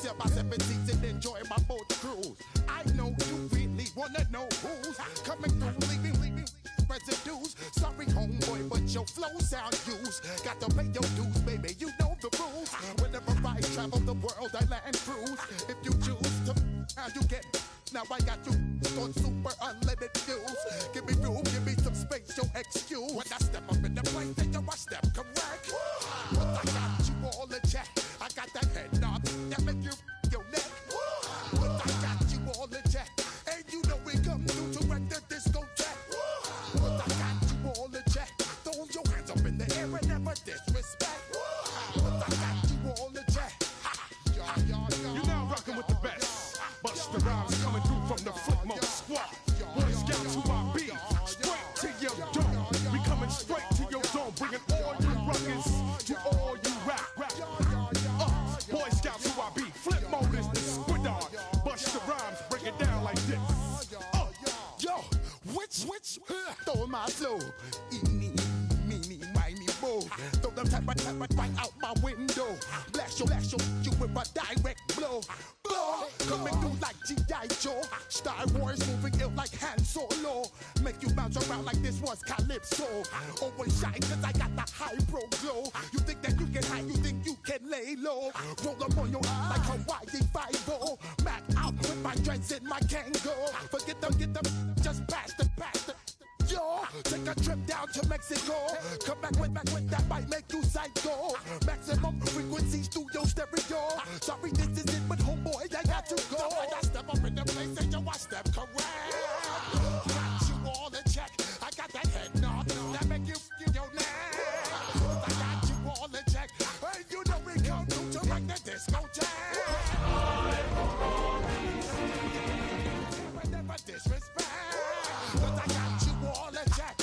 till my 70s and enjoy my boat cruise. I know you really wanna know who's coming through, leaving residues. Sorry, homeboy, but your flow sound used. Got to pay your dues, baby. You know the rules. Whenever I travel the world, I land cruise. If you choose to, how you get. Now I got you on super unlimited views. Give me room, give me some space, your excuse. When I step up in the place, then I step correct. But I got you all in check. I got that head knob that make you your neck. But I got you all in check. And you know we come through to wreck the discotheque. But I got you all in check. Throw your hands up in the air and never disrespect. But I got you all in check. You're now rocking with the best. Busta Rhymes coming through from the Flip Mode Squad. Boy Scouts who I be, straight to your dome. We coming straight to your dome, bringing all you ruckus to all you rap. Boy Scouts who I be, Flip Mode is the squid dog. Busta Rhymes break it down like this. Yo, which, throw my flow. Eeny, meeny, miny, mo. Throw them type of right out my window. Blast you with a direct blow. Coming through like G.I. Joe. Star Wars moving ill like Han Solo. Make you bounce around like this was Calypso. Always shine cause I got the high pro glow. You think that you can hide, you think you can lay low. Roll up on your eye like Hawaii 5-0. Mac out with my dreads in my Kango. Forget them, just pass the. Yo, take a trip down to Mexico. Come back with that might make you psycho. Maximum frequencies through your stereo. Sorry, this is it, but homeboy, I got to go. I step up in the place and yo, I step correct. Got you all in check. I got that head nod that make you feel your neck. I got you all in check. And you know we come through to wreck the disco jack. Never disrespect. Cause I got you all in check.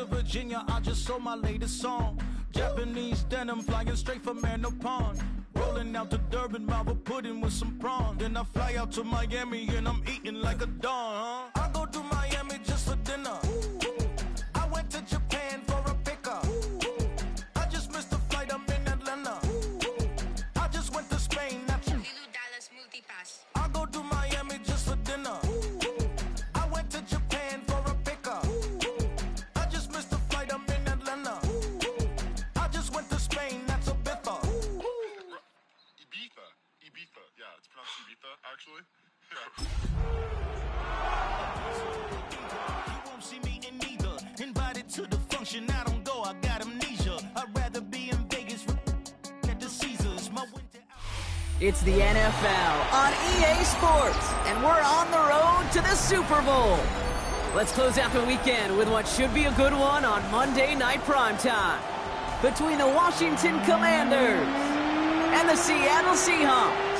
Virginia, I just sold my latest song. Japanese denim flying straight from Manopon. Rolling out to Durban, Malva pudding with some prawns. Then I fly out to Miami and I'm eating like a don. I go to Miami just for dinner. I went to Japan for a pickup. I just missed the flight, I'm in Atlanta. I just went to Spain, that's Lilu Dallas Multipass. I go to Miami just for dinner. I went to Japan for a pickup. Ibiza. Yeah, it's pronounced Ibiza, actually. You won't see me in neither. Invited to the function, I don't go, I got amnesia. I'd rather be in Vegas at the Caesars. My winter. It's the NFL on EA Sports, and we're on the road to the Super Bowl. Let's close out the weekend with what should be a good one on Monday Night Primetime between the Washington Commanders and the Seattle Seahawks.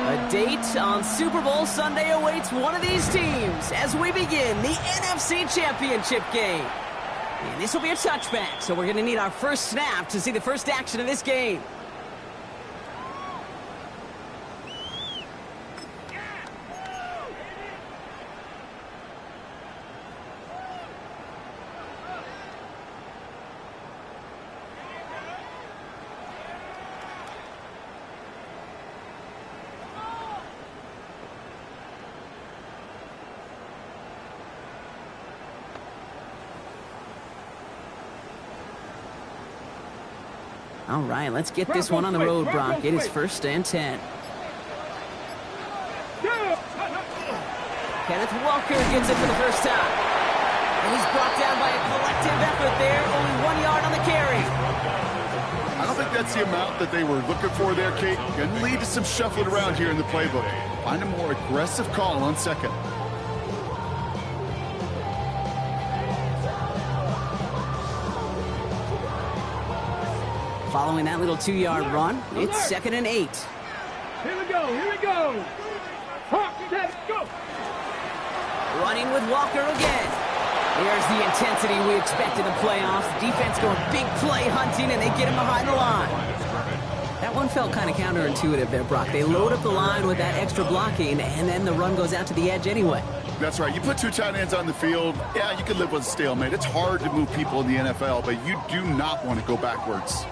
A date on Super Bowl Sunday awaits one of these teams as we begin the NFC Championship game. And this will be a touchback, so we're going to need our first snap to see the first action of this game. All right, let's get this one on the road, Brock. It is 1st and 10. Kenneth Walker gets it for the first time. And he's brought down by a collective effort there. Only 1 yard on the carry. I don't think that's the amount that they were looking for there, Kate. Going to lead to some shuffling around here in the playbook. Find a more aggressive call on 2nd. Following that little 2-yard run, it's 2nd and 8. Here we go, here we go. Hawk, go. Running with Walker again. There's the intensity we expect in the playoffs. Defense going big play hunting, and they get him behind the line. That one felt kind of counterintuitive there, Brock. They load up the line with that extra blocking, and then the run goes out to the edge anyway. That's right. You put 2 tight ends on the field, yeah, you can live with a stalemate. It's hard to move people in the NFL, but you do not want to go backwards.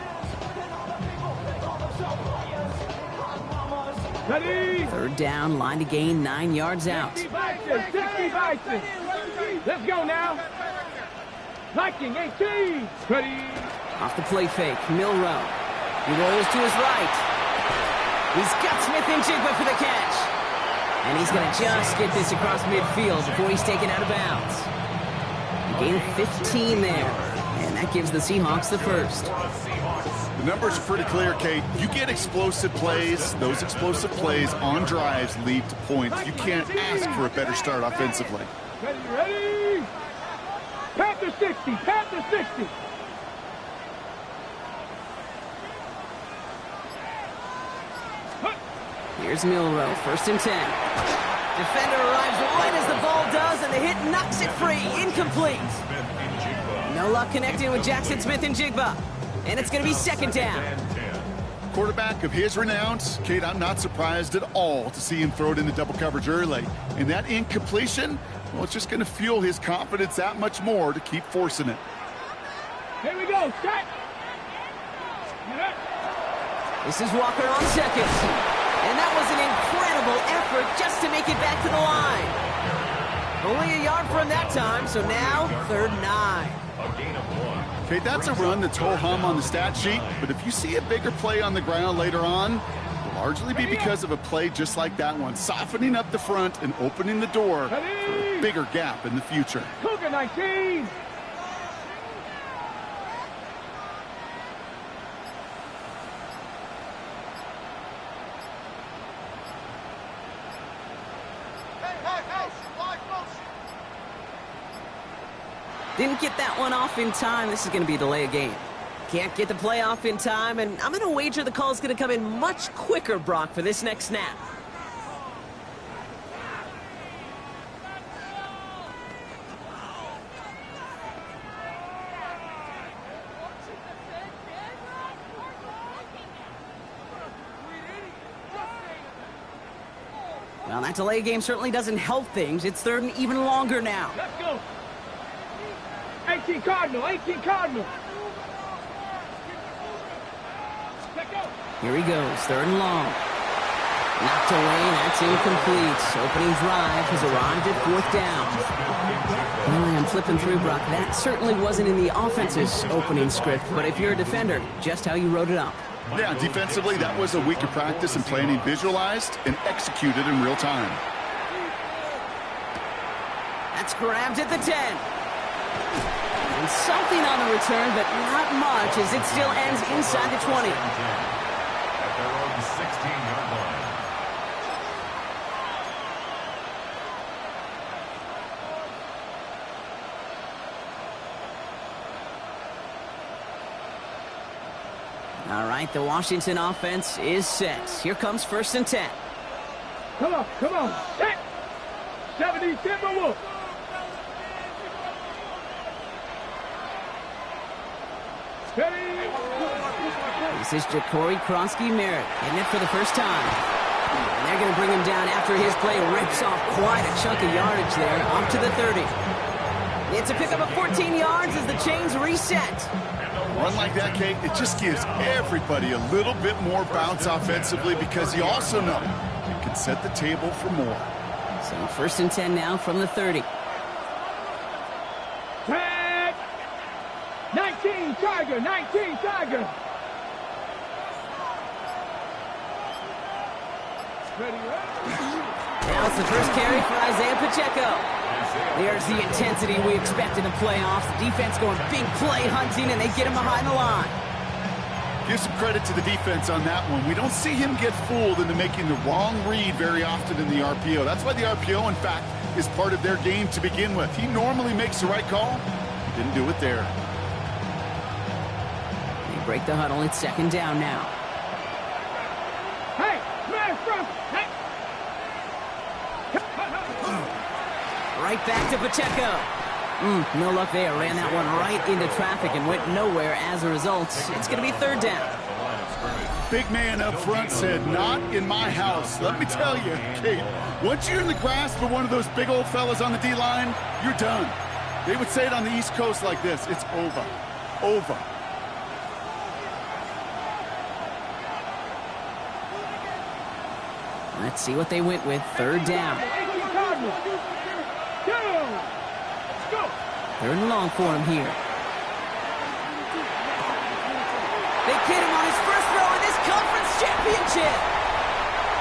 Ready? 3rd down, line to gain, 9 yards out. 60 Bison. Let's go now. Viking 18. Ready? Off the play fake, Milroe. He rolls to his right. He's got Smith-Njigba for the catch. And he's going to just get this across midfield before he's taken out of bounds. Gain of 15 there. And that gives the Seahawks the first. The numbers are pretty clear, Kate. You get explosive plays. Those explosive plays on drives lead to points. You can't ask for a better start offensively. Ready? Panther 60. Panther 60. Here's Milroe, 1st and 10. Defender arrives right as the ball does, and the hit knocks it free. Incomplete. No luck connecting with Jackson Smith-Njigba. And it's going to be 2nd down. Quarterback of his renown, Kate, I'm not surprised at all to see him throw it into double coverage early. And that incompletion, well, it's just going to fuel his confidence that much more to keep forcing it. Here we go, set. This is Walker on 2nd. And that was an incredible effort just to make it back to the line. Only a yard from that time, so now 3rd and 9. Okay, that's a run that's ho-hum on the stat sheet, but if you see a bigger play on the ground later on, it'll largely be because of a play just like that one, softening up the front and opening the door for a bigger gap in the future. Cougar 19. Didn't get that one off in time. This is going to be a delay of game. Can't get the play off in time, and I'm going to wager the call is going to come in much quicker, Brock, for this next snap. Well, that delay of game certainly doesn't help things. It's 3rd and even longer now. Let's go. 18 Cardinal, 18 Cardinal. Here he goes, 3rd and long. Knocked away, that's incomplete. Opening drive has arrived at 4th down. Well, I'm flipping through, Brock. That certainly wasn't in the offense's opening script, but if you're a defender, just how you wrote it up. Yeah, defensively, that was a week of practice and planning visualized and executed in real time. That's grabbed at the 10. And something on the return, but not much, as it still ends inside the 20. At their own 16-yard line. All right, the Washington offense is set. Here comes 1st and 10. Come on, come on. Set. 70 Timberwolves. This is Ja'Cory Kronsky-Merritt getting it for the first time. And they're going to bring him down after his play rips off quite a chunk of yardage there, up to the 30. It's a pickup of 14 yards as the chains reset. Run like that, Kate, it just gives everybody a little bit more bounce offensively because you also know it can set the table for more. So 1st and 10 now from the 30. Tag! 19 Tiger, 19 Tiger. Now it's the first carry for Isaiah Pacheco. There's the intensity we expect in the playoffs. The defense going big play hunting, and they get him behind the line. Give some credit to the defense on that one. We don't see him get fooled into making the wrong read very often in the RPO. That's why the RPO, in fact, is part of their game to begin with. He normally makes the right call. He didn't do it there. They break the huddle. It's second down now. Hey, man, from, hey. Right back to Pacheco. No luck there. Ran that one right into traffic and went nowhere as a result. It's going to be third down. Big man up front said, not in my house. Let me tell you, Kate, once you're in the grasp of one of those big old fellas on the D-line, you're done. They would say it on the East Coast like this. It's over. Over. Let's see what they went with. Third down. Third and long for him here. They get him on his first throw in this conference championship.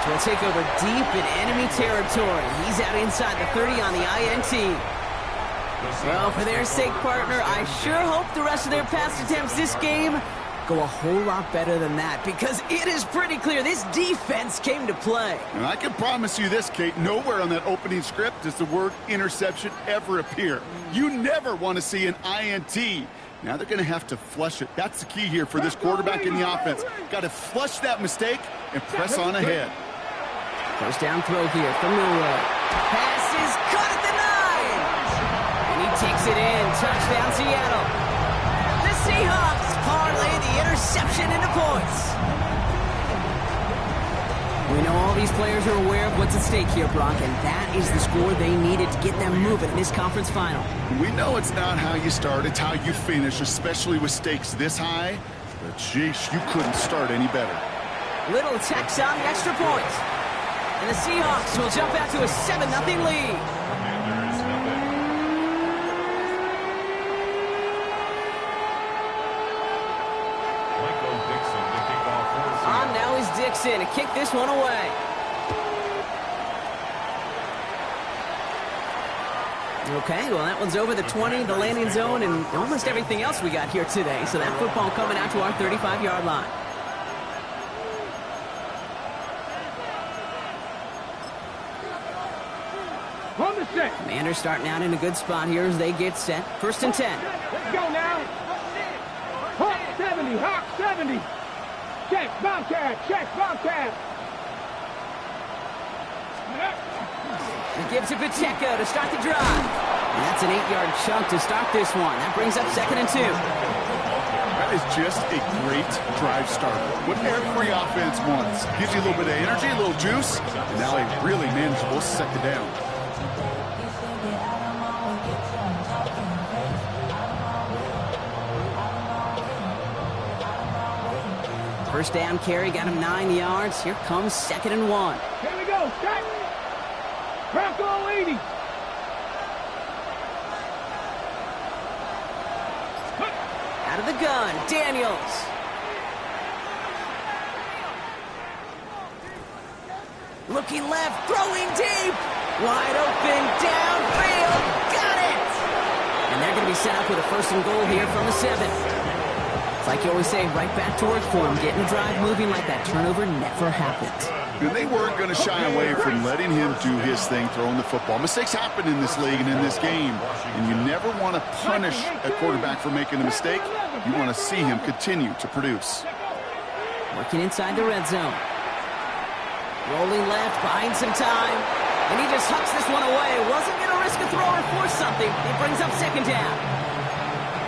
So we'll take over deep in enemy territory. He's out inside the 30 on the INT. Well, for their sake, partner, I sure hope the rest of their pass attempts this game go a whole lot better than that, because it is pretty clear this defense came to play. And I can promise you this, Kate, nowhere on that opening script does the word interception ever appear. You never want to see an INT. Now they're going to have to flush it. That's the key here for this quarterback in the offense. Got to flush that mistake and press on ahead. First down throw here from Milroe. Pass is caught at the 9. And he takes it in. Touchdown, Seattle. The Seahawks parlay the interception into points. We know all these players are aware of what's at stake here, Brock, and that is the score they needed to get them moving in this conference final. We know it's not how you start, it's how you finish, especially with stakes this high. But, sheesh, you couldn't start any better. Little tax on the extra point. And the Seahawks will jump out to a 7-0 lead. Dixon to kick this one away. Okay, well, that one's over the 20, the landing zone, and almost everything else we got here today. So that football coming out to our 35-yard line. On the set. Commanders starting out in a good spot here as they get set. First and 10. Let's go now. Hawk 70, Hawk 70. Check, Bobcat, check, Bobcat. He gives it Pacheco to start the drive. And that's an 8-yard chunk to start this one. That brings up second and 2. That is just a great drive starter. What every offense wants. Gives you a little bit of energy, a little juice, and now a really manageable second down. First down carry, got him 9 yards. Here comes second and 1. Here we go, set. Bronco 80. Out of the gun, Daniels. Looking left, throwing deep. Wide open, downfield, got it! And they're going to be set up with a first and goal here from the 7. It's like you always say, right back to work for him. Getting the drive moving like that turnover never happened. And they weren't going to shy away from letting him do his thing, throwing the football. Mistakes happen in this league and in this game. And you never want to punish a quarterback for making a mistake. You want to see him continue to produce. Working inside the red zone. Rolling left, buying some time. And he just hucks this one away. Wasn't going to risk a throw or force something. It brings up second down.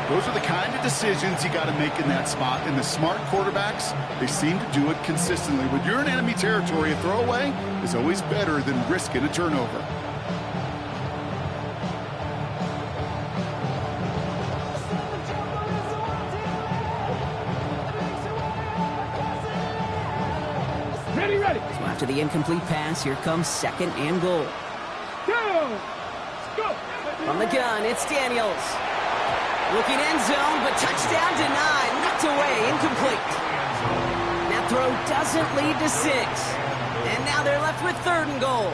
Those are the kind of decisions you got to make in that spot. And the smart quarterbacks, they seem to do it consistently. When you're in enemy territory, a throwaway is always better than risking a turnover. Ready. So after the incomplete pass, here comes second and goal. Go! From the gun, it's Daniels. Looking end zone, but touchdown denied. Knocked away, incomplete. That throw doesn't lead to 6. And now they're left with 3rd and goal.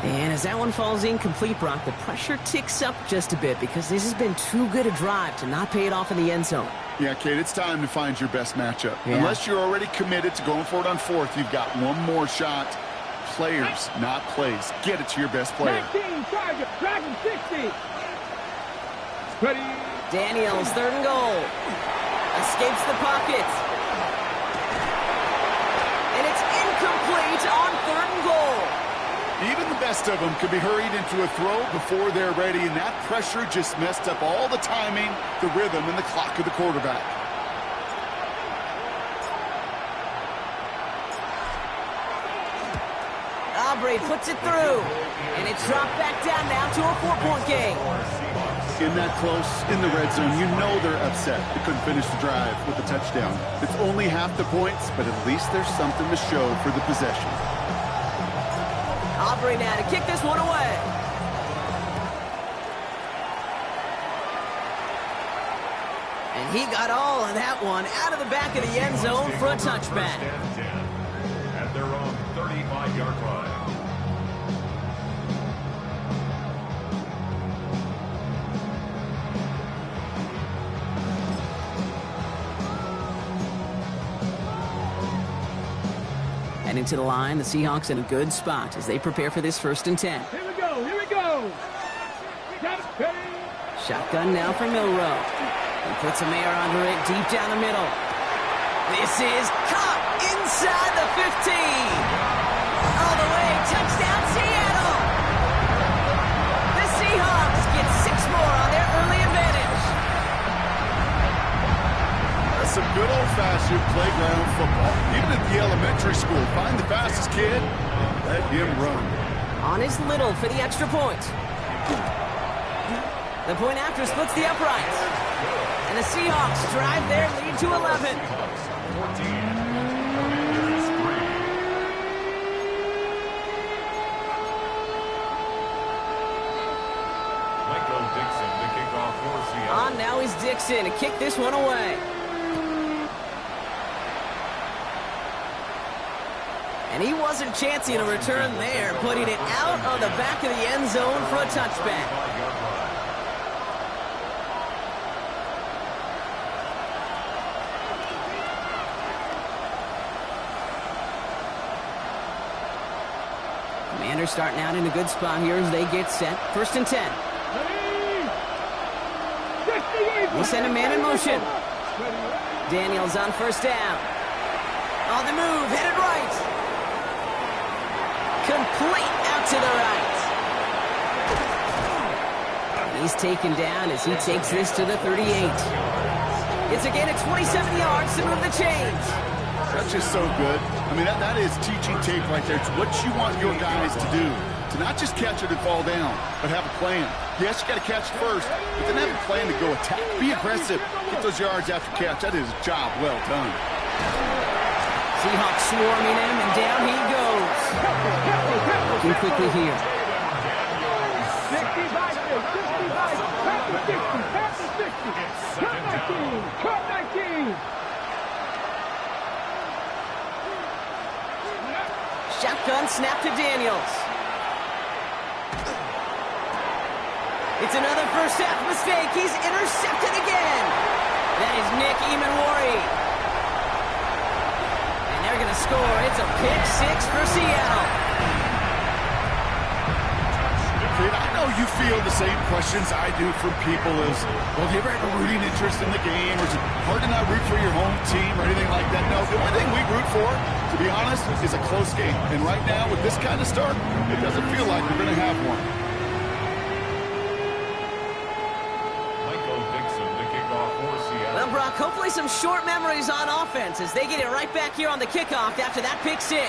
And as that one falls incomplete, Brock, the pressure ticks up just a bit because this has been too good a drive to not pay it off in the end zone. Yeah, Kate, it's time to find your best matchup. Yeah. Unless you're already committed to going for it on 4th, you've got one more shot. Players, not plays. Get it to your best player. 19, Charger, Dragon 60. Ready. Daniels, 3rd and goal. Escapes the pocket. And it's incomplete on 3rd and goal. Even the best of them could be hurried into a throw before they're ready, and that pressure just messed up all the timing, the rhythm, and the clock of the quarterback. Aubrey puts it through, and it's dropped back down now to a 4-point game. In that close, in the red zone, you know they're upset. They couldn't finish the drive with a touchdown. It's only half the points, but at least there's something to show for the possession. Aubrey now to kick this one away. And he got all of that one out of the back of the end zone for a touchback. At their own 35-yard line. And into the line, the Seahawks in a good spot as they prepare for this 1st and 10. Here we go, here we go. Ready. Shotgun now for Milrow. He puts a Mayer under it deep down the middle. This is caught inside the 15. All the way, touchdown Seattle. The Seahawks get 6 more on their early advantage. That's some good old-fashioned playground football. Even at the elementary school, find the fastest kid, let him run. On is Little for the extra point. The point after splits the uprights. And the Seahawks drive their lead to 11. Michael Dixon to kick off for Seattle. On now is Dixon to kick this one away. And he wasn't chancing a return there, putting it out on the back of the end zone for a touchback. Commanders starting out in a good spot here as they get set. 1st and 10. They send a man in motion. Daniels on 1st down. On the move, headed right. Complete out to the right. He's taken down as he takes this to the 38. It's again at 27 yards to move the chains. That's just so good. I mean, that is teaching tape right there. It's what you want your guys to do. To not just catch it and fall down, but have a plan. Yes, you got to catch it first, but then have a plan to go attack. Be aggressive. Get those yards after catch. That is a job well done. Seahawks swarming him, and down he goes. Looking quickly here. 19. Shotgun snap to Daniels. It's another first half mistake. He's intercepted again. That is Nick Emanwari. And they're going to score. It's a pick 6 for Seattle. Kid, I know you feel the same questions I do from people as, well, do you ever have a rooting interest in the game? Or is it hard to not root for your home team or anything like that? No, the only thing we root for, to be honest, is a close game. And right now, with this kind of start, it doesn't feel like we're going to have one. Michael Dixon to kick off for Seattle. Well, Brock, hopefully some short memories on offense as they get it right back here on the kickoff after that pick 6.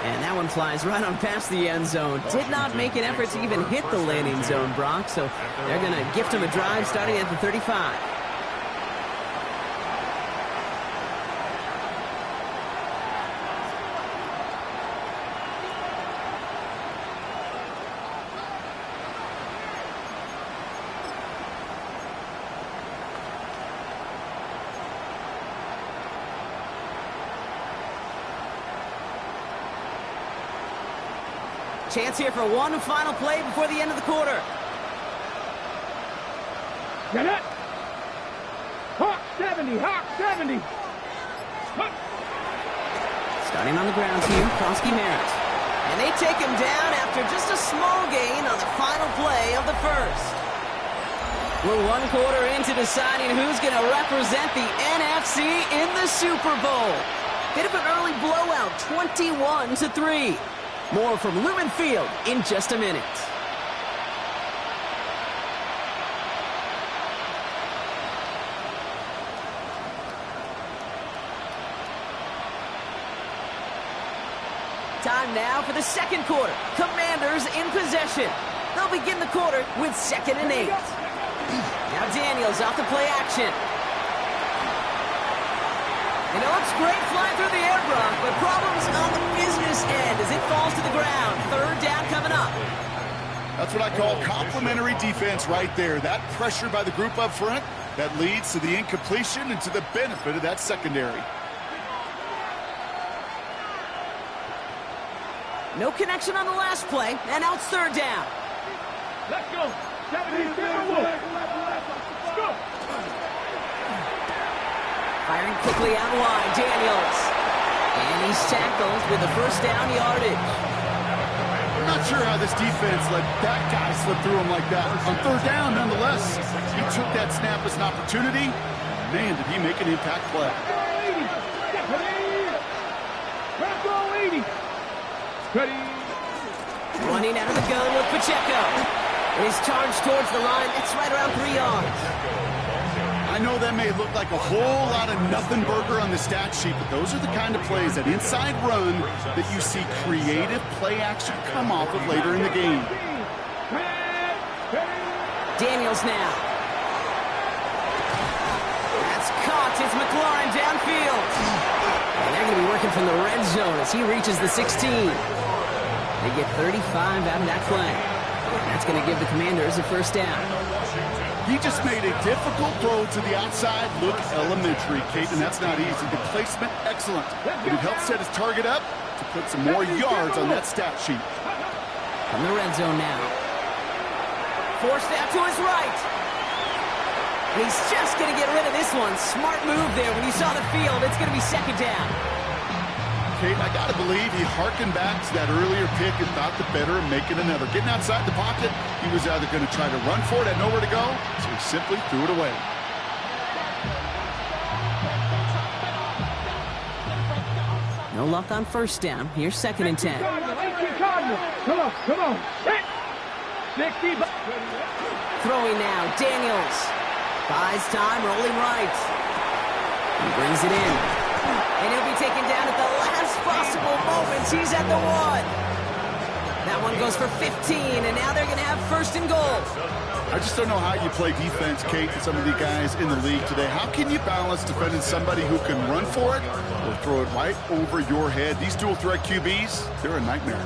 And that one flies right on past the end zone. Did not make an effort to even hit the landing zone, Brock. So they're going to gift him a drive starting at the 35. Chance here for one final play before the end of the quarter. Get it! Hawk 70, Hawk 70. Hawk. Starting on the ground team, Krosky Merritt. And they take him down after just a small gain on the final play of the first. We're one quarter into deciding who's going to represent the NFC in the Super Bowl. Bit of an early blowout, 21-3. More from Lumen Field in just a minute. Time now for the second quarter. Commanders in possession. They'll begin the quarter with 2nd and 8. Now Daniels off the play action. And it looks great flying through the air, Brock, but problems on the business end as it falls to the ground. 3rd down coming up. That's what I call complimentary defense right there. That pressure by the group up front, that leads to the incompletion and to the benefit of that secondary. No connection on the last play, and now it's 3rd down. Let's go. 70, let's go. Firing quickly out wide, Daniels. And he's tackled with the 1st down yardage. I'm not sure how this defense let that guy slip through him like that. On 3rd down, nonetheless, he took that snap as an opportunity. Man, did he make an impact play. 80. Ready. Running out of the gun with Pacheco. And he's charged towards the line. That's right around 3 yards. I know that may look like a whole lot of nothing burger on the stat sheet, but those are the kind of plays, that inside run, that you see creative play action come off of later in the game. Daniels now. That's caught. It's McLaurin downfield. And they're going to be working from the red zone as he reaches the 16. They get 35 out of that play. That's going to give the Commanders a 1st down. He just made a difficult throw to the outside. Look elementary, Kate, and that's not easy. The placement, excellent. But it helped set his target up to put some more yards on that stat sheet. From the red zone now. Forced out to his right. And he's just going to get rid of this one. Smart move there when you saw the field. It's going to be 2nd down. Kate, I got to believe he harkened back to that earlier pick and thought the better of making another. Getting outside the pocket, he was either going to try to run for it, had nowhere to go, so he simply threw it away. No luck on 1st down. Here's 2nd and 10. Come on. 60. Throwing now, Daniels. Buys time, rolling right. He brings it in. And he'll be taken down at the last possible moments. He's at the 1. That one goes for 15, and now they're going to have 1st and goal. I just don't know how you play defense, Kate, and some of the guys in the league today. How can you balance defending somebody who can run for it or throw it right over your head? These dual threat QBs, they're a nightmare.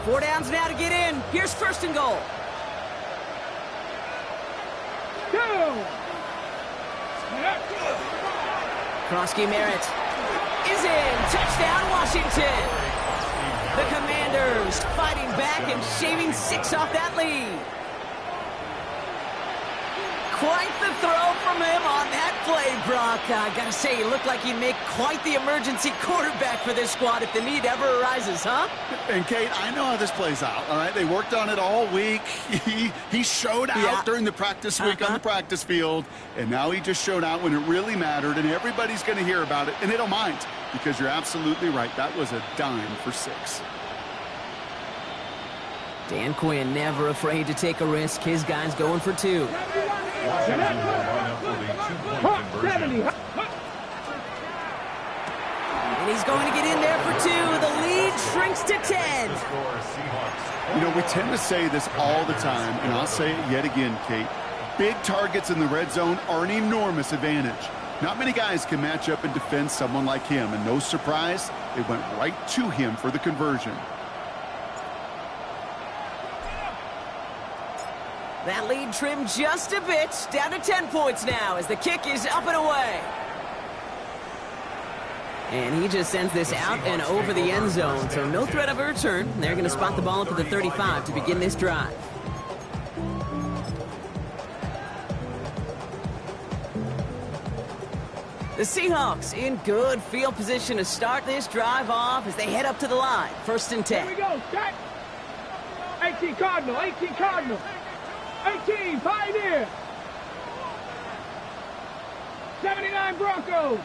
4 downs now to get in. Here's 1st and goal. Krosky Merritt is in. Touchdown, Washington. The Commanders fighting back and shaving 6 off that lead. Quite the throw from him on that play, Brock. I gotta say, he looked like he'd make quite the emergency quarterback for this squad if the need ever arises, huh? And Kate, I know how this plays out, all right? They worked on it all week. He showed out during the practice week on the practice field, and now he just showed out when it really mattered, and everybody's going to hear about it, and they don't mind, because you're absolutely right. That was a dime for 6. Dan Quinn never afraid to take a risk. His guy's going for 2. Washington will line up for the 2-point conversion. And he's going to get in there for 2. The lead shrinks to 10. You know, we tend to say this all the time, and I'll say it yet again, Kate. Big targets in the red zone are an enormous advantage. Not many guys can match up and defend someone like him, and no surprise, they went right to him for the conversion. That lead trimmed just a bit, down to 10 points now as the kick is up and away. And he just sends this out and over the end zone, so no threat of a return. They're going to spot the ball up at the 35 to begin this drive. The Seahawks in good field position to start this drive off as they head up to the line. 1st and 10. Here we go, set. 18 Cardinal, 18 Cardinal. 18 Pioneer. 79 Broncos.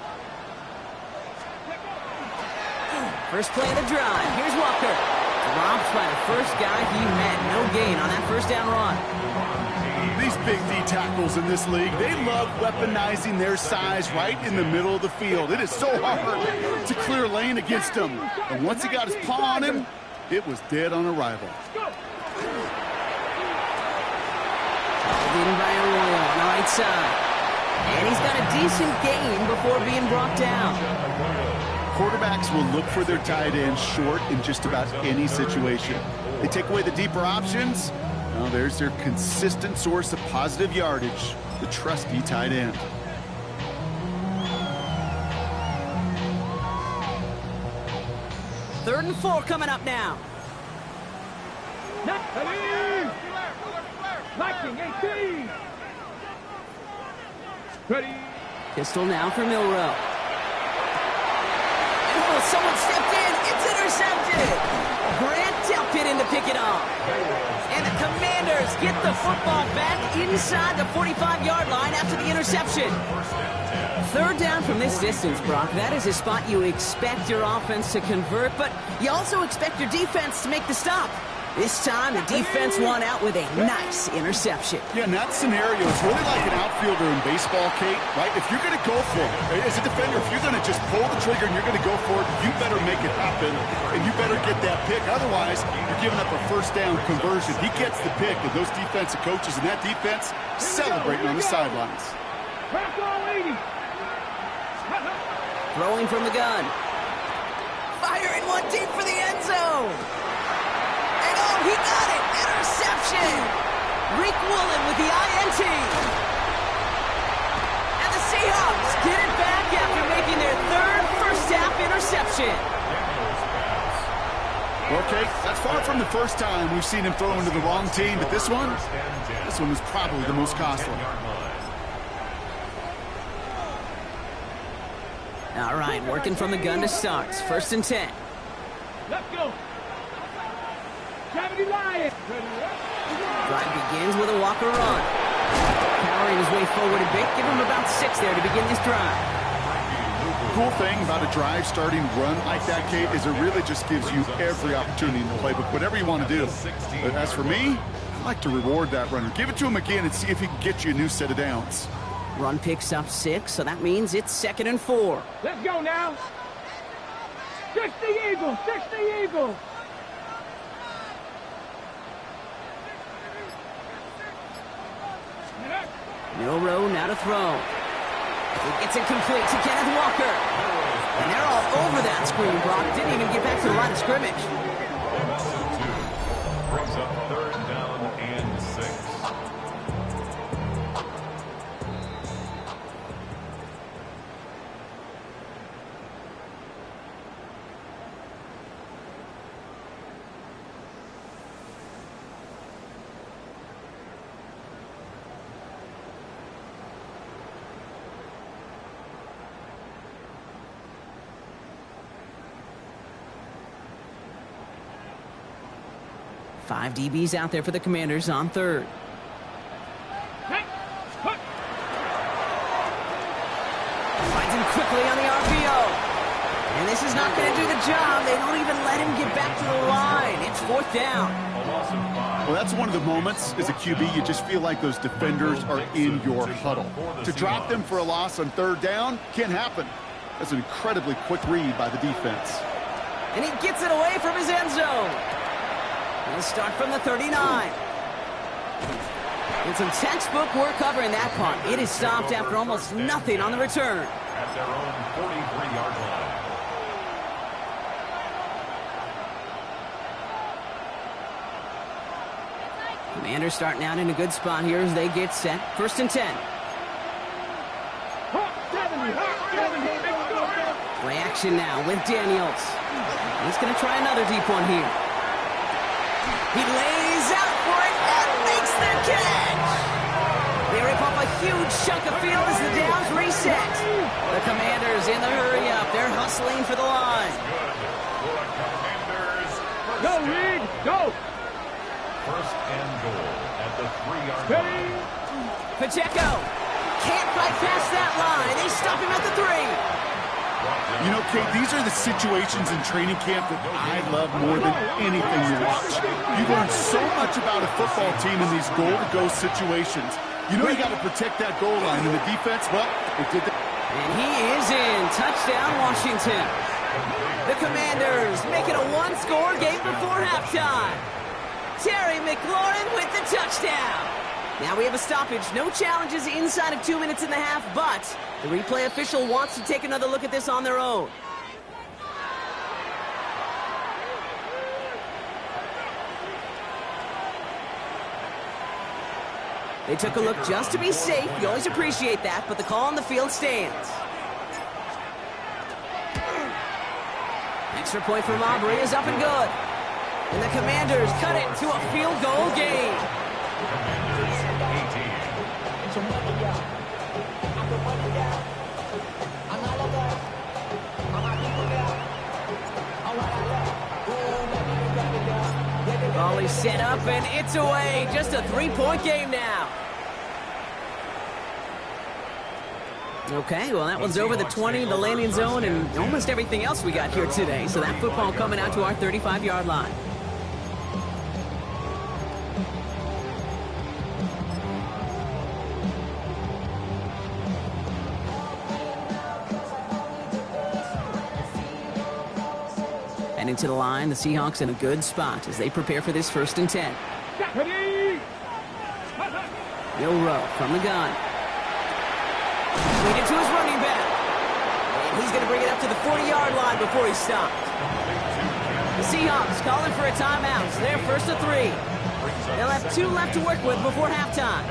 First play of the drive. Here's Walker. Drops by the first guy he met. No gain on that first down run. These big D tackles in this league, they love weaponizing their size right in the middle of the field. It is so hard to clear lane against him. And once he got his paw on him, it was dead on arrival. In by Arroyo on the right side. And he's got a decent gain before being brought down. Quarterbacks will look for their tight ends short in just about any situation. They take away the deeper options. Well, there's their consistent source of positive yardage, the trusty tight end. Third and 4 coming up now. Viking 18. Ready. Pistol now for Milrow. Oh, someone stepped in. It's intercepted. Grant Delpit in to pick it off. And the Commanders get the football back inside the 45-yard line after the interception. 3rd down from this distance, Brock. That is a spot you expect your offense to convert, but you also expect your defense to make the stop. This time, the defense won out with a nice interception. Yeah, in that scenario, it's really like an outfielder in baseball, Kate, right? If you're going to go for it, as a defender, if you're going to just pull the trigger and you're going to go for it, you better make it happen, and you better get that pick. Otherwise, you're giving up a first down conversion. He gets the pick, and those defensive coaches and that defense celebrating on the sidelines. Throwing from the gun. Firing one deep for the end zone. And oh, he got it. Interception. Rick Woolen with the INT. And the Seahawks get it back after making their 3rd first-half interception. Okay, that's far from the first time we've seen him throw into the wrong team, but this one was probably the most costly. All right, working from the gun to start. 1st and 10. Let's go. Gravity Lion. Drive begins with a Walker run. Powering his way forward a bit. Give him about 6 there to begin this drive. Cool thing about a drive starting run like that, Kate, is it really just gives you every opportunity in the playbook, whatever you want to do. But as for me, I like to reward that runner. Give it to him again and see if he can get you a new set of downs. Run picks up 6, so that means it's 2nd and 4. Let's go now. 60 Eagles, 60 Eagles. Milrow now to throw. He gets it complete to Kenneth Walker. And they're all over that screen, Brock. Didn't even get back to the line of scrimmage. Brings up 3rd down and 6. Five DBs out there for the Commanders on 3rd. Finds him quickly on the RPO. And this is not going to do the job. They don't even let him get back to the line. It's 4th down. Well, that's one of the moments as a QB you just feel like those defenders are in your huddle. To drop them for a loss on 3rd down can't happen. That's an incredibly quick read by the defense. And he gets it away from his end zone. He'll start from the 39. And some textbook work covering that punt. It is stopped after almost nothing on the return. At their own 43-yard line. Commanders starting out in a good spot here as they get set. 1st and 10. Play action now with Daniels. He's going to try another deep one here. He lays out for it and makes the catch. They rip off a huge chunk of field as the downs reset. The Commanders in the hurry up. They're hustling for the line. Go, Reed, go. First and goal at the 3-yard line. Pacheco can't bypass that line. They stop him at the 3. You know, Kate, these are the situations in training camp that I love more than anything to watch. You learn so much about a football team in these goal-to-go situations. You know you got to protect that goal line, and the defense, well, it did that. And he is in. Touchdown, Washington. The Commanders make it a one-score game before halftime. Terry McLaurin with the touchdown. Now we have a stoppage. No challenges inside of 2 minutes and a half, but the replay official wants to take another look at this on their own. They took a look just to be safe. You always appreciate that, but the call on the field stands. Extra point from Aubrey is up and good. And the Commanders cut it to a field goal game. Volley set up and it's away. Just a 3-point game now. Okay, well that one's over the 20, the landing zone, and almost everything else we got here today. So that football coming out to our 35-yard line. Heading to the line, the Seahawks in a good spot as they prepare for this 1st and 10. Will Rowe from the gun. Lead it to his running back. And he's going to bring it up to the 40-yard line before he stopped. The Seahawks calling for a timeout. So they're 1st and 3. They'll have 2 left to work with before halftime.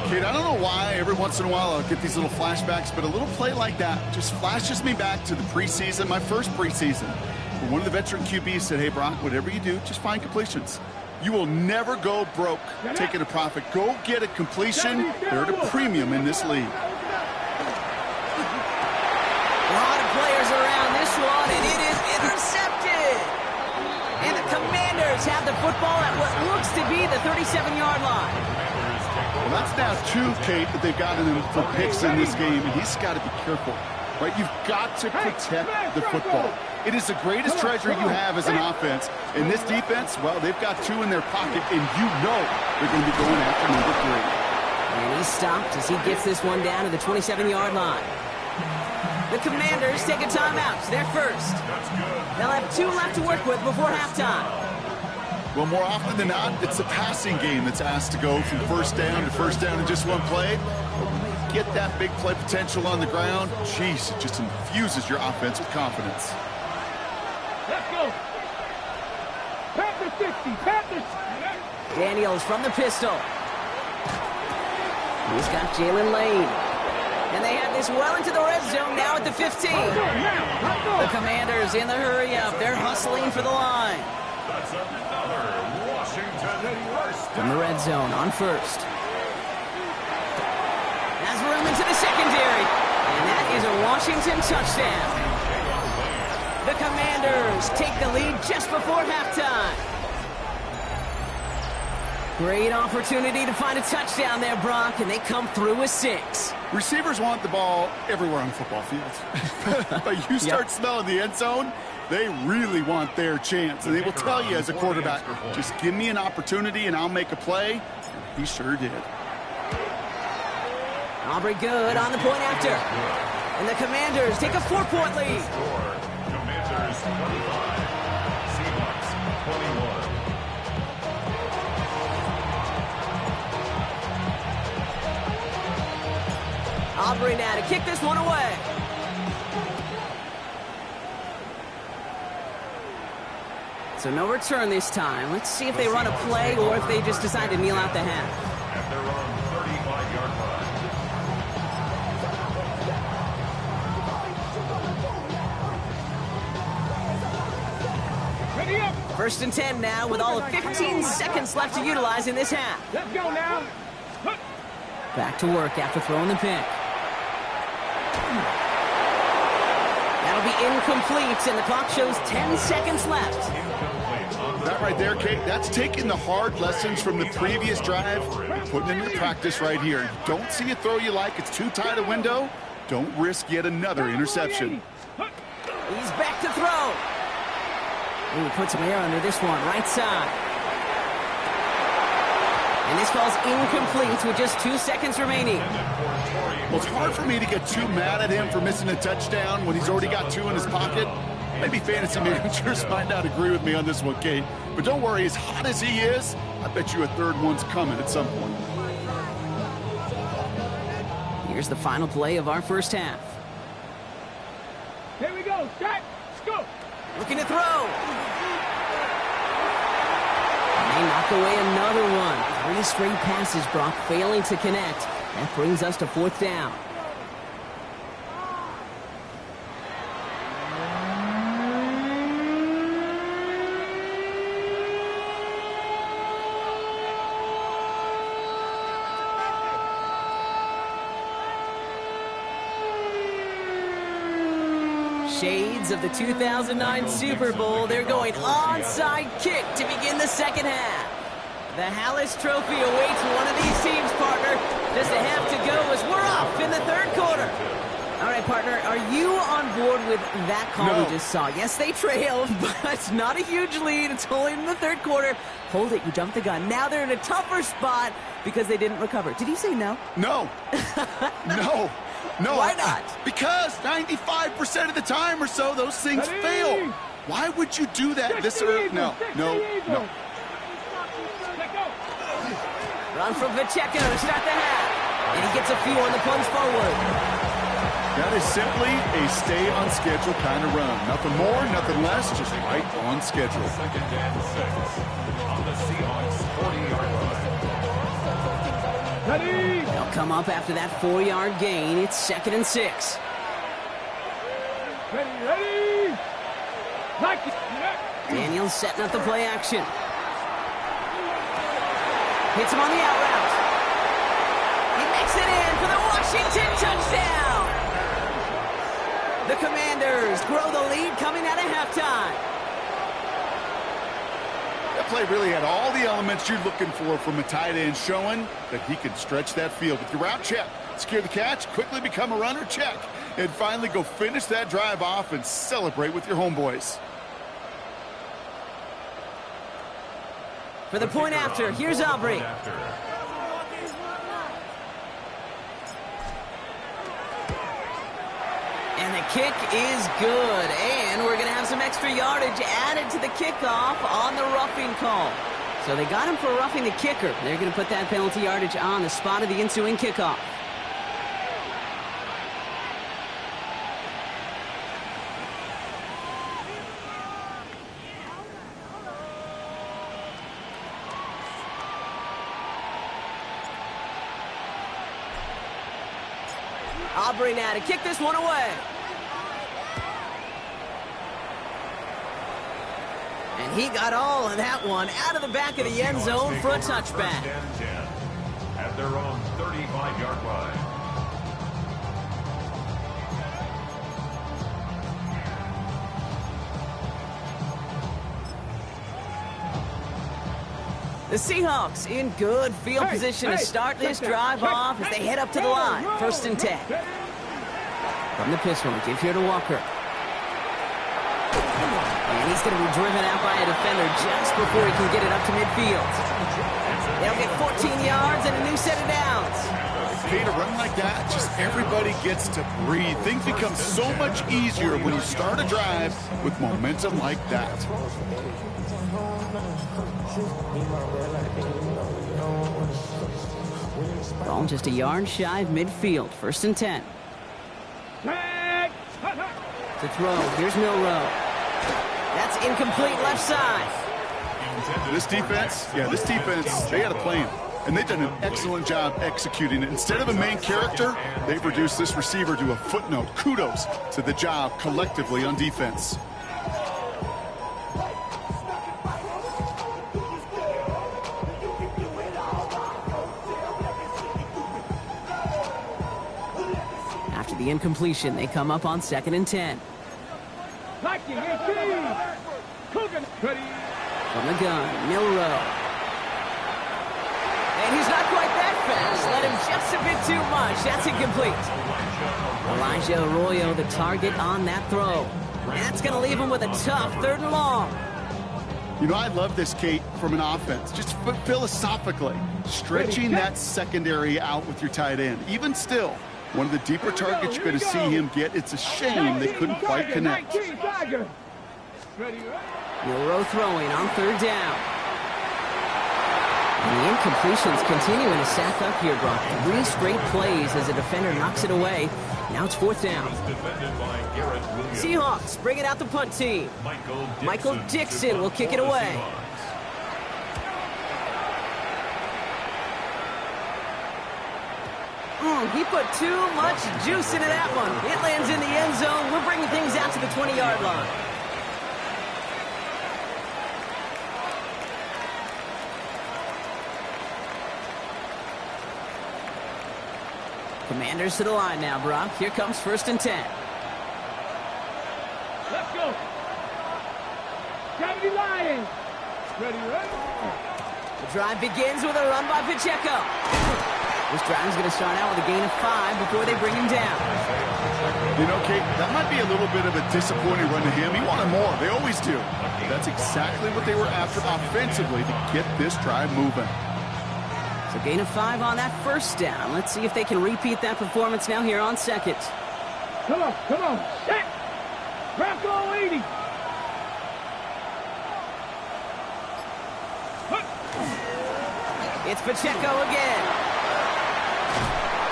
Kate, I don't know why every once in a while I'll get these little flashbacks, but a little play like that just flashes me back to the preseason, my first preseason. One of the veteran QBs said, hey, Brock, whatever you do, just find completions. You will never go broke taking a profit. Go get a completion. They're at a premium in this league. A lot of players around this one, and it is intercepted. And the Commanders have the football at what looks to be the 37-yard line. Well, that's now 2, Kate, that they've gotten him for picks in this game, and he's got to be careful. Right? You've got to protect the football. It is the greatest treasure you have as an offense. In this defense, well, they've got 2 in their pocket, and you know they're going to be going after number 3. And he's stopped as he gets this one down to the 27-yard line. The Commanders take a timeout. They're 1st. They'll have 2 left to work with before halftime. Well, more often than not, it's the passing game that's asked to go from 1st down to 1st down in just one play. Get that big play potential on the ground. Jeez, it just infuses your offense with confidence. Let's go. Panthers 60, Panthers. Daniels from the pistol. He's got Jalen Lane. And they have this well into the red zone now at the 15. The Commanders in the hurry up. They're hustling for the line. That's another Washington first. From the red zone on 1st. Has room into the secondary. And that is a Washington touchdown. The Commanders take the lead just before halftime. Great opportunity to find a touchdown there, Brock, and they come through with 6. Receivers want the ball everywhere on the football field. But you start smelling the end zone, they really want their chance. And they will tell you as a quarterback, just give me an opportunity and I'll make a play. He sure did. Aubrey good on the point after. And the Commanders take a 4-point lead. Commanders 25, Seahawks 21. Aubrey now to kick this one away. So no return this time. Let's see if they run a play or if they just decide to kneel out the half. At their own 35-yard line. First and 10 now with all of 15 seconds left to utilize in this half. Let's go now. Back to work after throwing the pick. That'll be incomplete, and the clock shows 10 seconds left. That right there, Kate, that's taking the hard lessons from the previous drive and putting it into practice right here. You don't see a throw you like, it's too tight a window, don't risk yet another interception. He's back to throw. Ooh, put some air under this one, right side. And this falls incomplete with just 2 seconds remaining. Well, it's hard for me to get too mad at him for missing a touchdown when he's already got 2 in his pocket. Maybe fantasy managers might not agree with me on this one, Kate. But don't worry, as hot as he is, I bet you a third one's coming at some point. Here's the final play of our first half. Here we go. Start. Let's go. Looking to throw. And they knock away another one. 3 straight passes, Brock, failing to connect. That brings us to 4th down. Shades of the 2009 Super Bowl. They're going onside kick to begin the second half. The Hallis Trophy awaits one of these teams, partner. Just a half to go as we're off in the third quarter. All right, partner, are you on board with that call we just saw? Yes, they trailed, but it's not a huge lead. It's only in the third quarter. Hold it, you jumped the gun. Now they're in a tougher spot because they didn't recover. Did you say no? No. No. No. Why not? Because 95% of the time or so, those things fail. Why would you do that this early? No. Run from Pacheco to start the half. And he gets a few on the plunge forward. That is simply a stay-on-schedule kind of run. Nothing more, nothing less, just right on schedule. Second and 6 on the Seahawks 40-yard line. They'll come up after that 4-yard gain. It's 2nd and 6. Ready. Daniels setting up the play action. Hits him on the out route. He makes it in for the Washington touchdown. The Commanders grow the lead coming out of halftime. That play really had all the elements you're looking for from a tight end, showing that he can stretch that field. With your route, check. Secure the catch, quickly become a runner, check. And finally go finish that drive off and celebrate with your homeboys. For the point after, here's Aubrey. And the kick is good. And we're going to have some extra yardage added to the kickoff on the roughing call. So they got him for roughing the kicker. They're going to put that penalty yardage on the spot of the ensuing kickoff. Aubrey now to kick this one away. And he got all of that one out of the back of the end zone for a touchback. At their own 35-yard line. The Seahawks in good field position to start this drive off as they head up to the line. 1st and 10. From the pistol, give here to Walker. And he's going to be driven out by a defender just before he can get it up to midfield. They'll get 14 yards and a new set of downs. Kate, a run like that, just everybody gets to breathe. Things become so much easier when you start a drive with momentum like that. Ball just a yard shy of midfield. 1st and 10. To throw, here's Milroe. That's incomplete left side. This defense, they had a plan. And they've done an excellent job executing it. Instead of a main character, they've reduced this receiver to a footnote. Kudos to the job collectively on defense. the incompletion. They come up on 2nd and 10. Liking 18. Coogan. Ready. From the gun, Milroe. And he's not quite that fast. Let him just a bit too much. That's incomplete. Elijah Arroyo, the target on that throw. And that's going to leave him with a tough 3rd and long. You know, I love this, Kate, from an offense. Just philosophically, stretching that secondary out with your tight end. Even still, one of the deeper targets you're going to see him get. It's a shame they couldn't quite connect. Milroe throwing on 3rd down. And the incompletions continuing to stack up here, Brock. 3 straight plays as a defender knocks it away. Now it's 4th down. Seahawks bring it out the punt team. Michael Dixon will kick it away. He put too much juice into that one. It lands in the end zone. We're bringing things out to the 20-yard line. Commanders to the line now, Brock. Here comes 1st and 10. Let's go. 70 Lions. Ready. The drive begins with a run by Pacheco. This drive's going to start out with a gain of 5 before they bring him down. You know, Kate, that might be a little bit of a disappointing run to him. He wanted more. They always do. That's exactly what they were after offensively to get this drive moving. So gain of 5 on that 1st down. Let's see if they can repeat that performance now here on 2nd. Come on. Set. Bronco 80. It's Pacheco again.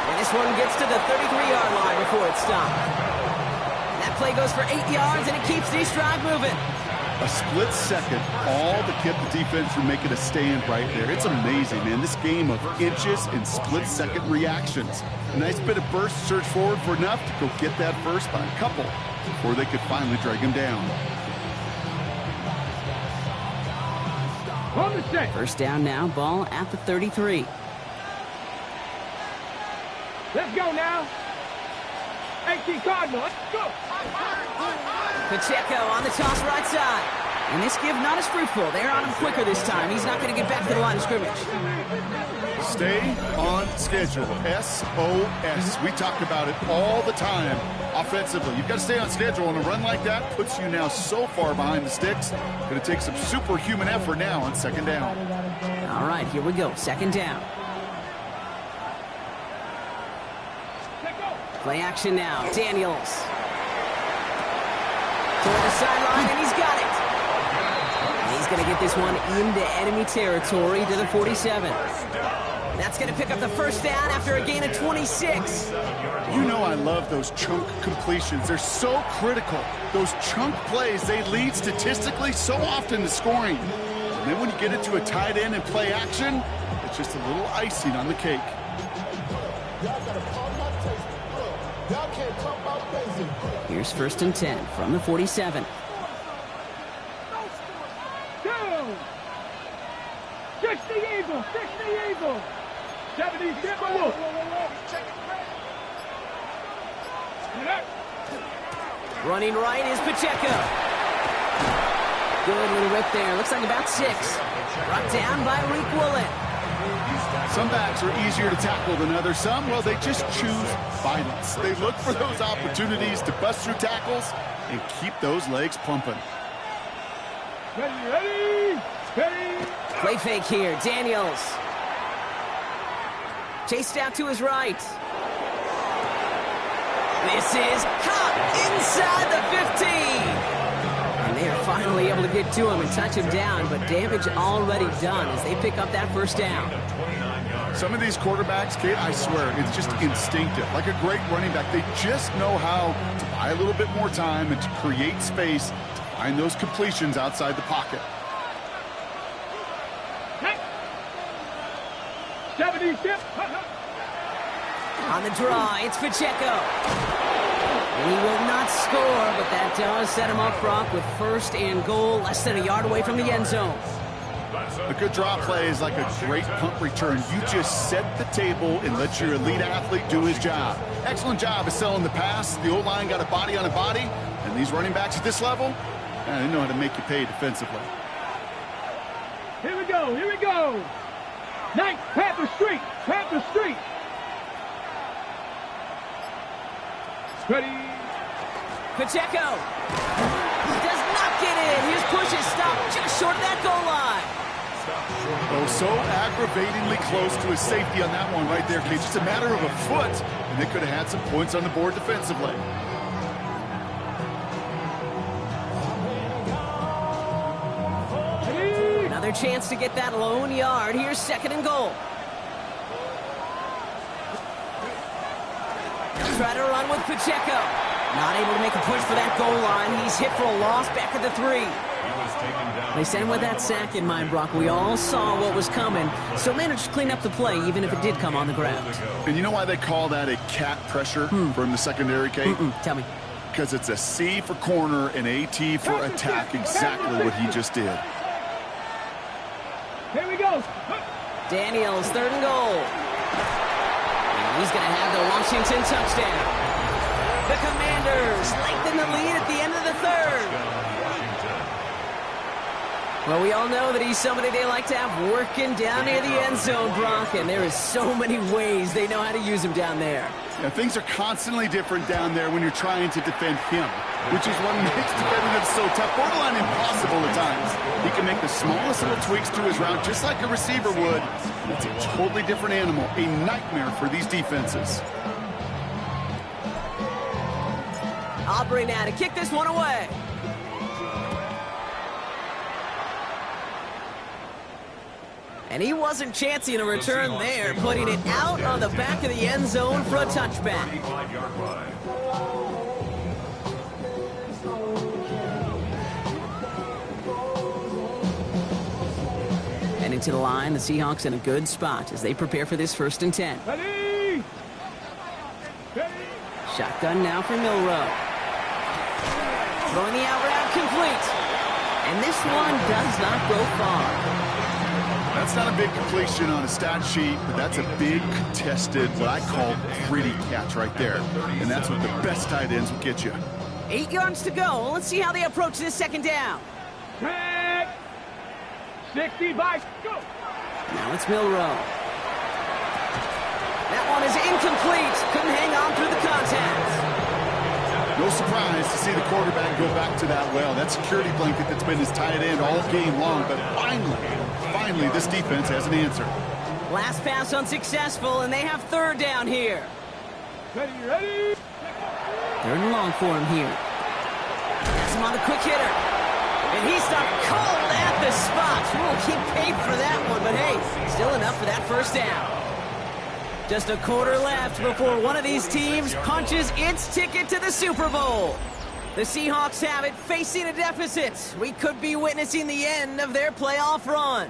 And this one gets to the 33-yard line before it's stopped. And that play goes for 8 yards, and it keeps this drive moving. A split second, all to get the defense from making a stand right there. It's amazing, man. This game of inches and split-second reactions. A nice bit of burst, surge forward for enough to go get that first by a couple before they could finally drag him down. On the set. 1st down now, ball at the 33. Let's go now. 18 Cardinal. Let's go. Pacheco on the toss right side. And this give not as fruitful. They're on him quicker this time. He's not going to get back to the line of scrimmage. Stay on schedule. SOS. We talk about it all the time offensively. You've got to stay on schedule, and a run like that puts you now so far behind the sticks. Going to take some superhuman effort now on 2nd down. All right, here we go. 2nd down. Play action now. Daniels. Toward the sideline, and he's got it. And he's going to get this one into enemy territory to the 47. That's going to pick up the 1st down after a gain of 26. You know I love those chunk completions. They're so critical. Those chunk plays, they lead statistically so often to scoring. And then when you get into a tight end and play action, it's just a little icing on the cake. Here's 1st and 10 from the 47. Down. 60 Eagle. 70 Timberwolf. Running right is Pacheco. Good little rip there. Looks like about 6. Brought down by Reek Woolen. Some backs are easier to tackle than others. Some, well, they just choose violence. They look for those opportunities to bust through tackles and keep those legs pumping. Ready. Play fake here. Daniels. Chased out to his right. This is caught inside the 15. And they are finally able to get to him and touch him down, but damage already done as they pick up that 1st down. Some of these quarterbacks, Kate, I swear, it's just instinctive. Like a great running back, they just know how to buy a little bit more time and to create space to find those completions outside the pocket. 70 tip. On the draw, it's Pacheco. And he will not score, but that does set him up, Brock, with 1st and goal, less than a yard away from the end zone. A good draw play is like a great punt return. You just set the table and let your elite athlete do his job. Excellent job of selling the pass. The O-line got a body on a body, and these running backs at this level, they know how to make you pay defensively. Here we go, here we go. Nice, Panther Street, Panther Street. Ready. Pacheco does not get in. His push is stopped just short of that goal line. Oh, so aggravatingly close to his safety on that one right there, Kate. Just a matter of a foot, and they could have had some points on the board defensively. Another chance to get that lone yard. Here's 2nd and goal. They'll try to run with Pacheco. Not able to make a push for that goal line. He's hit for a loss back at the 3. They sent him with that sack in mind, Brock. We all saw what was coming, so managed to clean up the play, even if it did come on the ground. And you know why they call that a cat pressure from the secondary, Kate? Tell me. Because it's a C for corner and a T for attack, exactly what he just did. Here we go. Daniels, 3rd and goal. And he's going to have the Washington touchdown. The Commanders lengthen the lead at the end of the 3rd. Well, we all know that he's somebody they like to have working down near the end zone, Brock, and there is so many ways they know how to use him down there. Yeah, things are constantly different down there when you're trying to defend him, which is what makes defending him so tough, borderline impossible at times. He can make the smallest little tweaks to his route just like a receiver would. It's a totally different animal, a nightmare for these defenses. Aubrey now to kick this one away. And he wasn't chancing a return there, putting it out on the back of the end zone for a touchback. Heading to the line, the Seahawks in a good spot as they prepare for this 1st and 10. Ready. Shotgun now for Milroe. Throwing the out route complete. And this one does not go far. That's not a big completion on a stat sheet, but that's a big contested, what I call gritty catch right there. And that's what the best tight ends will get you. 8 yards to go. Let's see how they approach this 2nd down. Track. 60 by go. Now it's Milroe. That one is incomplete. Couldn't hang on through the contact. No surprise to see the quarterback go back to that well. That security blanket that's been his tight end all game long, but finally, this defense has an answer. Last pass unsuccessful, and they have 3rd down here. Ready. 3rd and long for him here. Has him on the quick hitter. And he stopped cold at the spot. We'll keep paid for that one, but hey, still enough for that 1st down. Just a quarter left before one of these teams punches its ticket to the Super Bowl. The Seahawks have it, facing a deficit. We could be witnessing the end of their playoff run.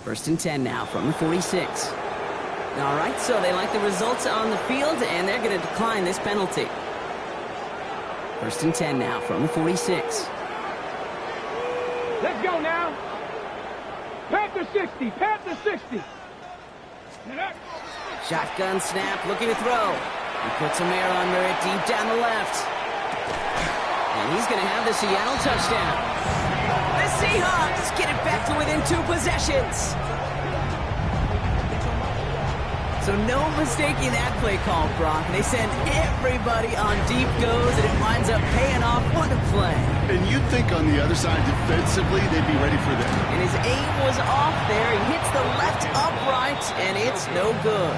First and 10 now from the 46. All right, so they like the results on the field, and they're going to decline this penalty. First and 10 now from the 46. Let's go now. Panther 60, Panther 60. Shotgun snap, looking to throw. He puts some air under it, deep down the left. And he's going to have the Seattle touchdown. The Seahawks get it back to within 2 possessions. So no mistaking that play call, Brock. They send everybody on deep goes, and it winds up paying off. What a play. And you'd think on the other side defensively, they'd be ready for that. And his aim was off there. He hits the left upright, and it's no good.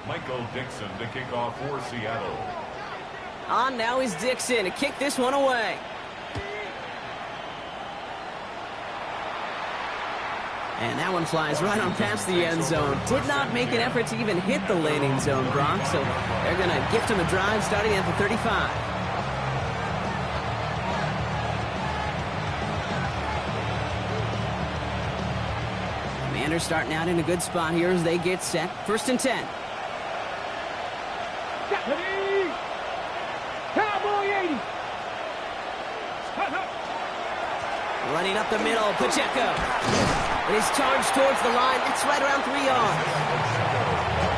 Michael Dixon to kick off for Seattle. On now is Dixon to kick this one away. And that one flies right on past the end zone. Did not make an effort to even hit the landing zone, Brock. So they're going to gift him a drive starting at the 35. Commanders starting out in a good spot here as they get set. 1st and 10. Cowboy 80. Running up the middle, Pacheco. And he's charged towards the line. It's right around 3 yards.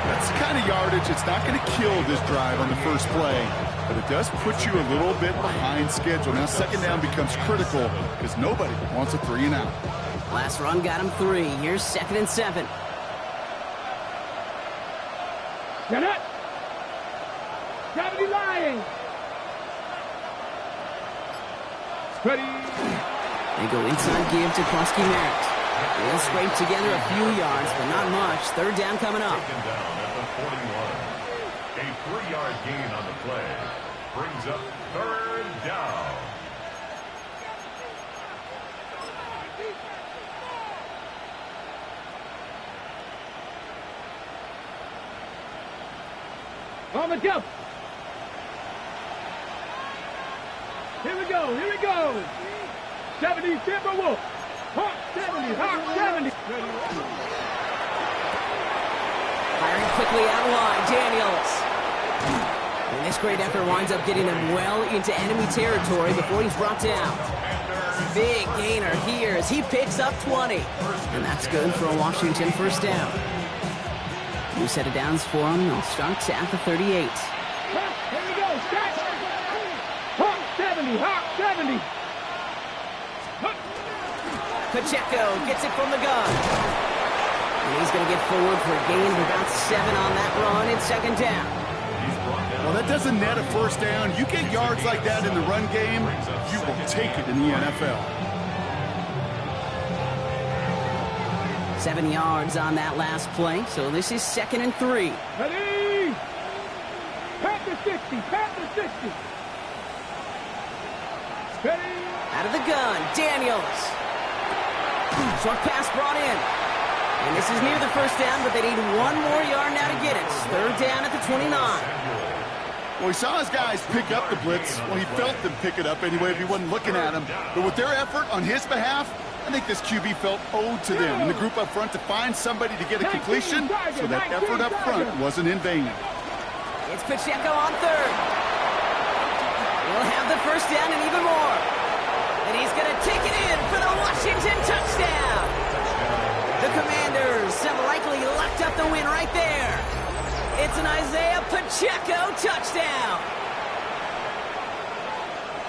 That's the kind of yardage. It's not going to kill this drive on the first play, but it does put you a little bit behind schedule. Now 2nd down becomes critical because nobody wants a 3 and out. Last run got him 3. Here's 2nd and 7. Get it. 70 Lions. Ready. They go inside give to Krusky Merritt. They'll scrape together a few yards, but not much. 3rd down coming up. Taken down at the 41. A 3-yard gain on the play. Brings up 3rd down. On the jump. Here we go. Here we go. 70 Timberwolves. Hawk 70. Hawk 70. Firing quickly out of line, Daniels. And this great effort winds up getting him well into enemy territory before he's brought down. Big gainer here as he picks up 20. And that's good for a Washington 1st down. New set of downs for him. They'll start at the 38. Here we go. Start. Hawk 70. Hawk 70. Pacheco gets it from the gun. And he's going to get forward for a gain of about 7 on that run in 2nd down. Well, that doesn't net a 1st down. You get yards like that in the run game, you will take it in the NFL. 7 yards on that last play, so this is 2nd and 3. Ready. Pat the 60. Pat the 60. Ready. Out of the gun, Daniels. Short pass brought in. And this is near the 1st down, but they need 1 more yard now to get it. 3rd down at the 29. Well, he saw his guys pick up the blitz. Well, he felt them pick it up anyway if he wasn't looking at him. But with their effort on his behalf, I think this QB felt owed to them and the group up front to find somebody to get a completion, so that effort up front wasn't in vain. It's Pacheco on 3rd. We'll have the 1st down and even more. And he's going to take it in for the Washington touchdown. The Commanders have likely locked up the win right there. It's an Isaiah Pacheco touchdown.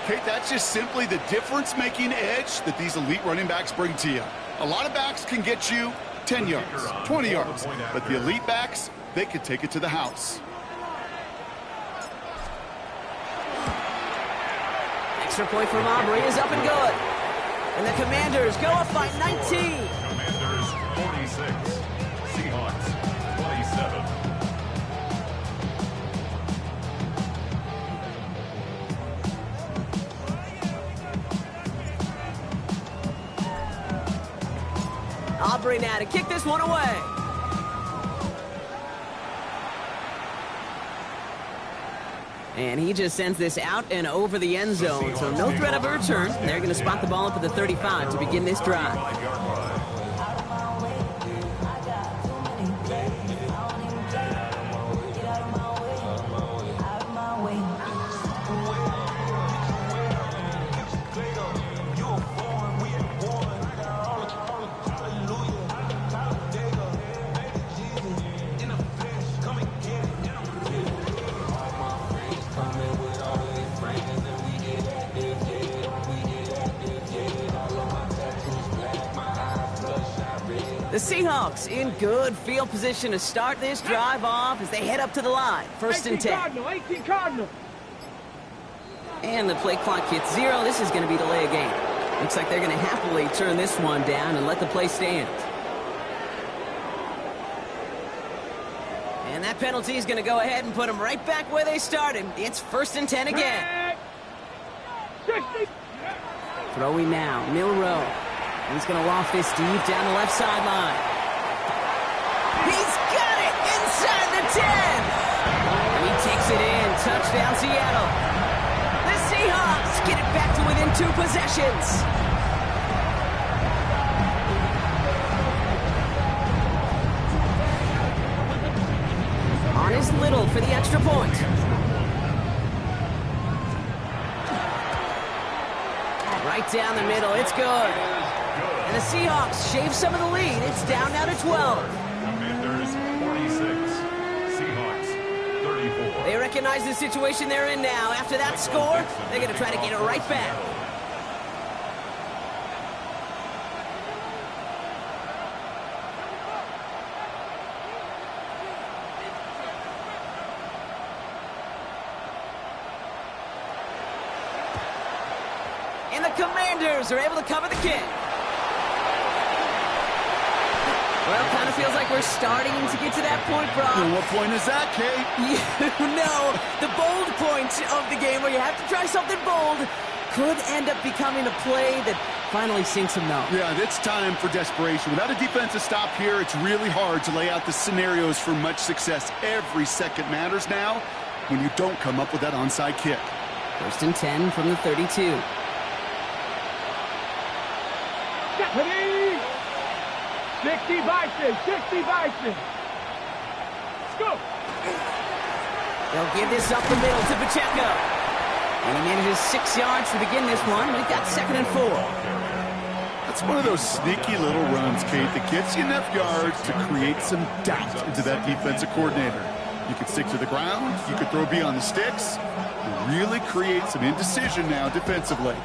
Kate, that's just simply the difference-making edge that these elite running backs bring to you. A lot of backs can get you 10 yards, 20 yards, but the elite backs, they can take it to the house. Extra point from Aubrey is up and good. And the Commanders go up by 19. Commanders 46. Seahawks 27. Aubrey now to kick this one away. And he just sends this out and over the end zone. So no threat of a return. They're going to spot the ball up at the 35 to begin this drive. The Seahawks in good field position to start this drive off as they head up to the line. 1st and 10. 18 Cardinal. And the play clock hits 0. This is going to be delay a game. Looks like they're going to happily turn this one down and let the play stand. And that penalty is going to go ahead and put them right back where they started. It's 1st and 10 again. 60. Throwing now, Milroe. He's going to loft this deep down the left sideline. He's got it inside the 10. And he takes it in. Touchdown, Seattle. The Seahawks get it back to within 2 possessions. On is Little for the extra point. Right down the middle, it's good. And the Seahawks shave some of the lead. It's down now to 12. Commanders 46, Seahawks 34. They recognize the situation they're in now. After that score, they're going to try to get it right back. And the Commanders are able to cover the kick. Well, kind of feels like we're starting to get to that point, Brock. And what point is that, Kate? You know, the bold point of the game where you have to try something bold could end up becoming a play that finally sinks them though. Yeah, it's time for desperation. Without a defensive stop here, it's really hard to lay out the scenarios for much success. Every second matters now when you don't come up with that onside kick. 1st and 10 from the 32. Stephanie! 60 Bison, 60 Bison. Let's go. They'll give this up the middle to Pacheco. And he manages 6 yards to begin this one. We've got 2nd and 4. That's one of those sneaky little runs, Kate, that gets you enough yards to create some doubt into that defensive coordinator. You could stick to the ground, you could throw beyond the sticks, and really create some indecision now defensively.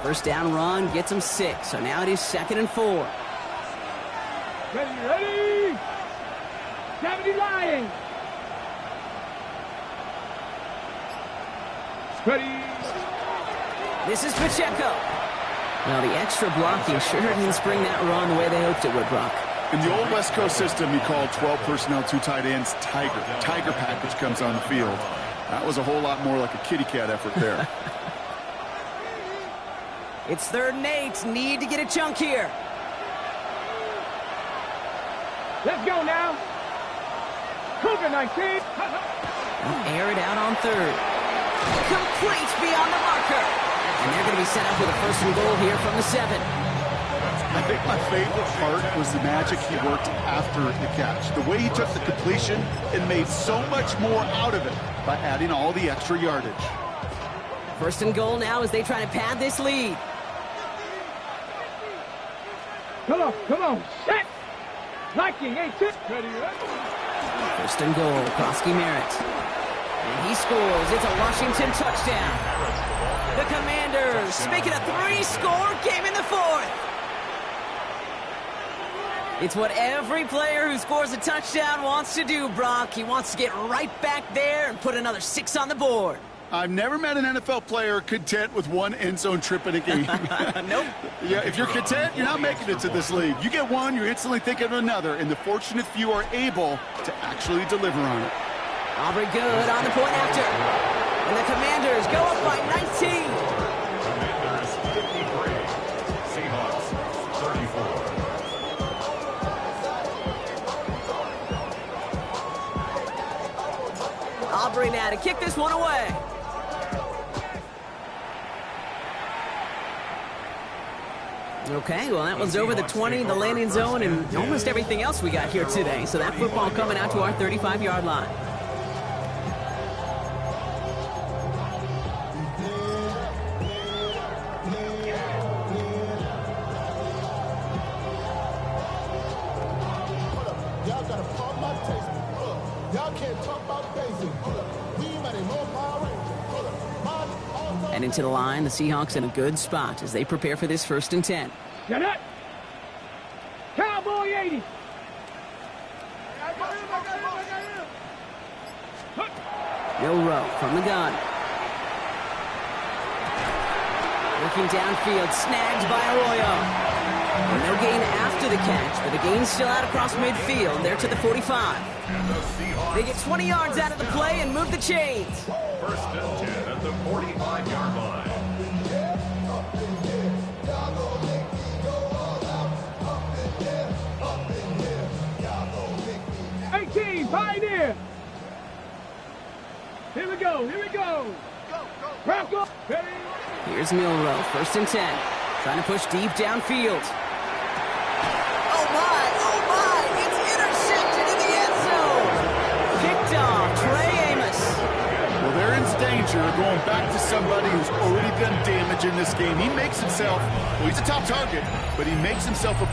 First down run gets him 6, so now it is 2nd and 4. Ready! 70 Lions! Ready! This is Pacheco. Well, the extra blocking sure didn't spring that run the way they hoped it would, Brock. In the old West Coast system, you call 12 personnel, 2 tight ends, Tiger. The Tiger package comes on the field. That was a whole lot more like a kitty cat effort there. It's 3rd and 8. Need to get a chunk here. Let's go now. COVID-19. Air it out on 3rd. Complete beyond the marker. And they're going to be set up with a 1st and goal here from the 7. I think my favorite part was the magic he worked after the catch. The way he took the completion and made so much more out of it by adding all the extra yardage. 1st and goal now as they try to pad this lead. Come on, set! Liking, 8 6. Ready, 1st and goal, Krosky Merritt. And he scores. It's a Washington touchdown. The Commanders make it a 3-score game in the 4th. It's what every player who scores a touchdown wants to do, Brock. He wants to get right back there and put another 6 on the board. I've never met an NFL player content with 1 end zone trip in a game. Nope. Yeah, if you're content, you're not making it to this league. You get one, you're instantly thinking of another, and the fortunate few are able to actually deliver on it. Aubrey good on the point after. And the Commanders go up by 19. Commanders 53, Seahawks 34. Aubrey now to kick this one away. Okay, well, that was over the 20, the landing zone, and almost everything else we got here today. So that football coming out to our 35-yard line. Y'all gotta pump my taste. Y'all can't talk about basic. We might have more power. And into the line, the Seahawks in a good spot as they prepare for this 1st and 10. Get it! Cowboy 80! Milroe from the gun. Looking downfield, snagged by Arroyo. And no gain after the catch, but the gain's still out across midfield. They're to the 45. And the Seahawks. They get 20 yards out of the play and move the chains. First and 10 at the 45-yard line. Pioneer! Here we go, here we go! Back up! Here's Milrow, first and 10. Trying to push deep downfield. Oh my, it's intercepted in the end zone! Picked off, Trey Amos. Well, they're in danger of going back to somebody who's already done damage in this game. He makes himself, well, he's a top target, but he makes himself a